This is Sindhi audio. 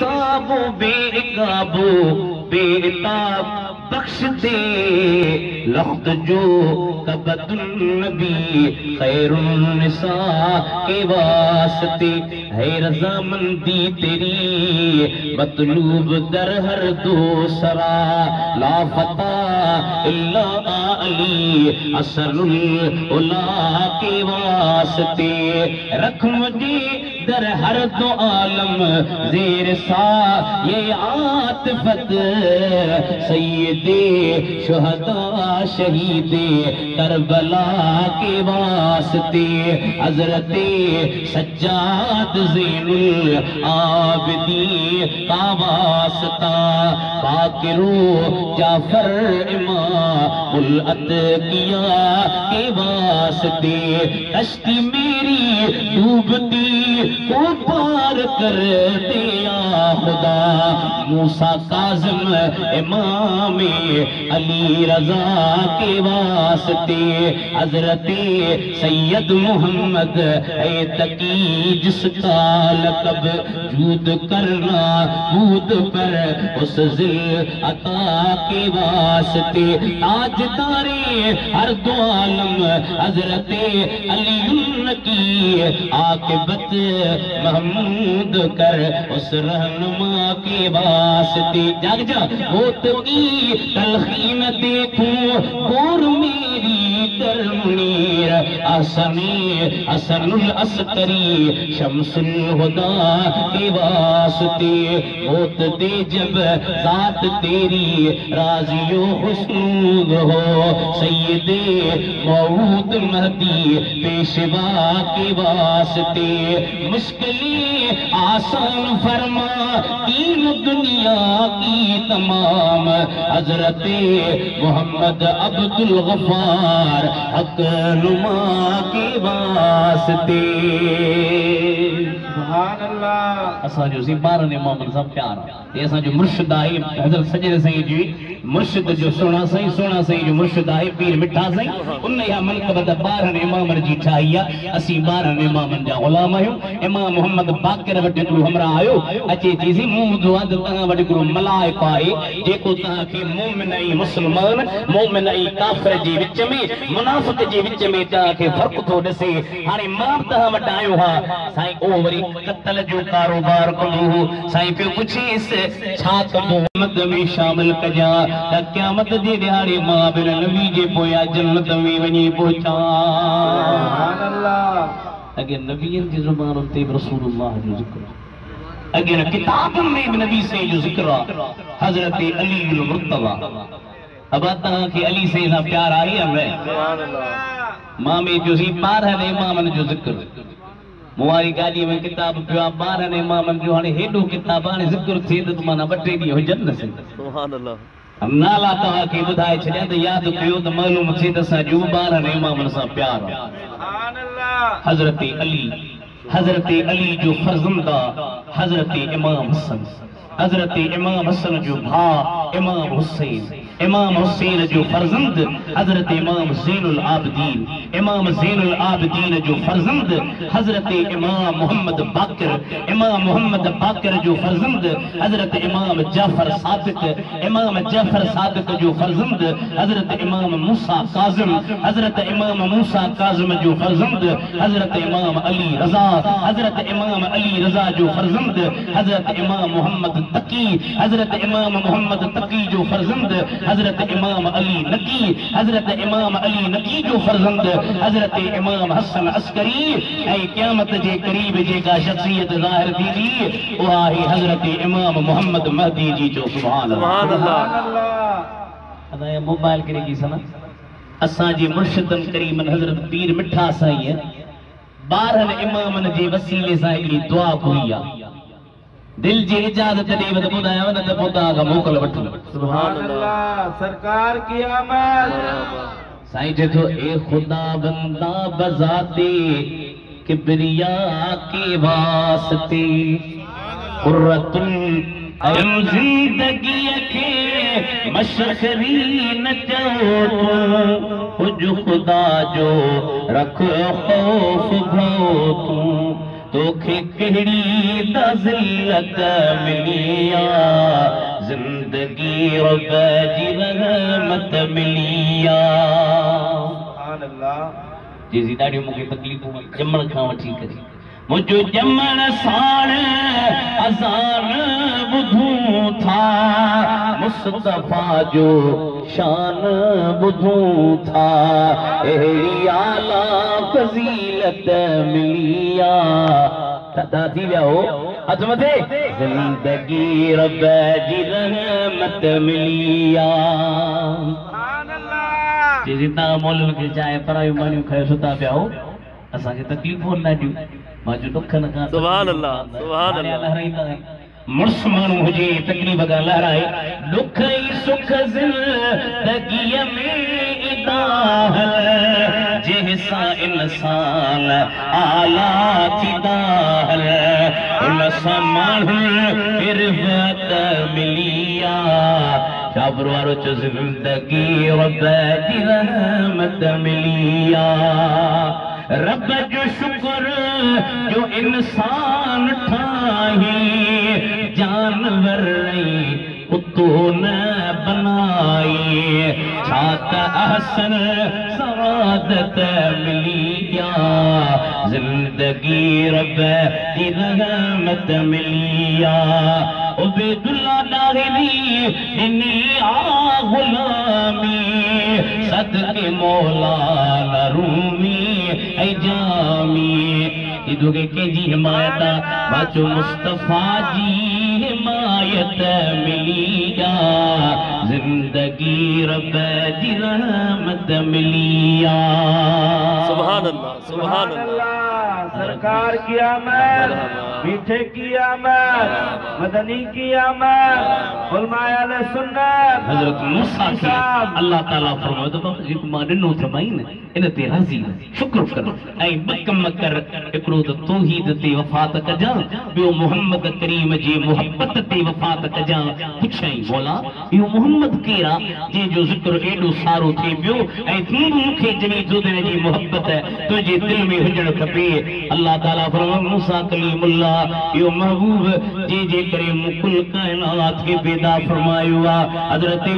صاب و بے عقاب و بے عتاب بخش دے لخت جو کبت النبی خیر النساء کے واسطے ہے رضامندی تیری مطلوب در ہر دوسرا لا فتح الا علی اصل العلا کے واسطے رکھ مجھے در ہر دو عالم زیر سا یہ عاطفت سید شہداء شہید کربلا کے واسطے حضرت سجاد زین العابدین کا واسطہ باقرو جعفر امام الاتقیاء کے واسطے کشتی میری ڈوبتی کو پار کر دیا خدا موسیٰ کاظم امام علی رضا کے واسطے حضرت سید محمد اے تقی جس کا لقب جود کرنا بود پر اس ذل عطا کے واسطے تاج تارے ہر دو عالم حضرت علی کی عاقبت محمود کر اس رہنما کے واسطے جاگ جا بہت کی تلخین دیکھوں گور میری کر منیر آسانی حسن العسکری شمس الہدا کے واسطے بہت دے جب ذات تیری راضی و حسنود ہو سید موعود مہدی پیشوا کے واسطے مشکلیں آسان فرما دین دنیا کی تمام حضرت محمد عبد الغفار حق نما کے واسطے سبحان اللہ اساں جو زبان امام صاحب پیارا یہ اساں جو مرشد آئی حضرت سجد سائیں جی مرشد جو سونا سائیں جو مرشد آئی پیر مٹھا سائیں انہیں یا منقبت 12 امام رجی ٹھائیا اسی 12 امام جا غلام آئیو امام محمد باقر وٹے کرو ہمراہ آئیو اچھے چیزی موضوعات تاں وٹے کرو ملائک آئے جیکو تاں کہ مومن ای مسلمان مومن ای کافر جی وچ میں منافق جی وچ میں تاں کہ فرق تو ڈسے ہانے ماں تاں وٹا آئیو ہاں سائیں او وری قتل جو کاروبار کرو سائیں پہ کچھ اس چھات محمد میں شامل کجا تا قیامت دی دیہاڑی ماں بن نبی جے پویا جنت میں ونی پہنچا سبحان اللہ اگر نبیین کی زبان تے رسول اللہ جو ذکر اگر کتاب میں نبی سے جو ذکر حضرت علی المرتضی اب آتا کہ علی سے اتنا پیار آئی ہے ماں میں جو ہی 12 امام جو ذکر مواری گاڑی میں کتاب پیا 12 امام جو ہنے ہیڈو کتاباں ذکر تھی تو مانا بٹے دی ہو جنت سے سبحان اللہ ہم نالا تاں کہ بدھائے چھڑیا تے یاد کیو تو معلوم تھی تے سا جو 12 امام سا پیار سبحان اللہ حضرت علی جو فرزندہ حضرت امام حسن جو بھا امام حسین جو فرزند حضرت امام زین العابدین جو فرزند حضرت امام محمد باقر جو فرزند حضرت امام جعفر صادق جو فرزند حضرت امام موسیٰ کاظم جو فرزند حضرت امام علی رضا جو فرزند حضرت امام محمد تقی جو فرزند حضرت امام علی نقی جو فرزند حضرت امام حسن عسکری اے قیامت جے قریب جے کا شخصیت ظاہر تھی جی وہ آئی حضرت امام محمد مہدی جی جو سبحان اللہ ادا یہ موبائل کرے گی سنا اساں جی مرشدن کریمن حضرت پیر مٹھا سائیں ہے 12 امامن جے وسیلے سائیں کی دعا کوئی دل جی اجازت نہیں بتا بدایا ونہ تے پوتا کا موکل وٹھو سبحان اللہ سرکار کی آمد سائیں جے تو اے خدا بندہ بذاتے کبریا کے واسطے قرۃ العین زندگی کے مشرقی نجات جو خدا جو رکھ خوف بھوتوں तोखे कहिड़ी ज़िल्लत मिलिया ज़िंदगी रब जी रहमत मिलिया सुभान अल्लाह जी ॾाढी मूंखे तकलीफ़ूं ॼमण खां वठी करे मुझो ॼमण साण अज़ान ॿुधूं था मुस्तफ़ा जो शान ॿुधूं था अहिड़ी आला फ़ज़ीलत मिलिया दादा थी विया हो हथ मथे ज़िंदगी रब जी रहमत मिलिया जी तव्हां मौलवी खे चाहे परायूं मानियूं खाए सुता पिया हो असांखे तकलीफ़ूं न ॾियूं मां जो दुख न खां सुभान अल्लाह लहराईंदा मुर्स माण्हू हुजे तकलीफ़ खां लहराए दुख ई सुख ज़िंदगीअ में इदाहल जंहिंसां इंसान आला थींदा हल उन सां माण्हू इर्फ़त मिलिया शाबर वारो चो ज़िंदगी रब जी रहमत मिलिया रब जो शुक्र जो इंसान ठाही जानवर कुत्तो न बनाई छा त अहसन सआदत मिलिया ज़िंदगी रब जी रहमत मिलिया उबैदुल्लाह ताहिरी इन्ही आ गुलामी सदके मौलाना रूमी ऐ जामी इदोगे के जी हिमायत बाचो मुस्तफा जी हिमायत मिलिया जिंदगी रब जी रहमत मिलिया सुभान अल्लाह सरकार की आमद मीठे की आमद मदनी की आमद उलमाए अहले सुन्नत हजरत मूसा की अल्लाह ताला फरमाए तो जेको मां ॾिनो थमाई न इन ते राज़ी शुक्र कर ऐं बकम कर हिकिड़ो त तौहीद ते वफ़ात कजां ॿियो मोहम्मद करीम जी मोहब्बत ते वफ़ात कजां पुछाई बोला इहो मोहम्मद केरु आहे जंहिंजो ज़िक्र एॾो सारो थिए पियो ऐं तूं बि मूंखे जॾहिं जुदन जी मोहब्बत तुंहिंजे दिलि में हुजणु खपे अल्लाह ताला फरमाए मूसा कलीमुल्लाह इहो महबूब जंहिंजे करे कुल काइनात खे पैदा फरमायो आहे हज़रत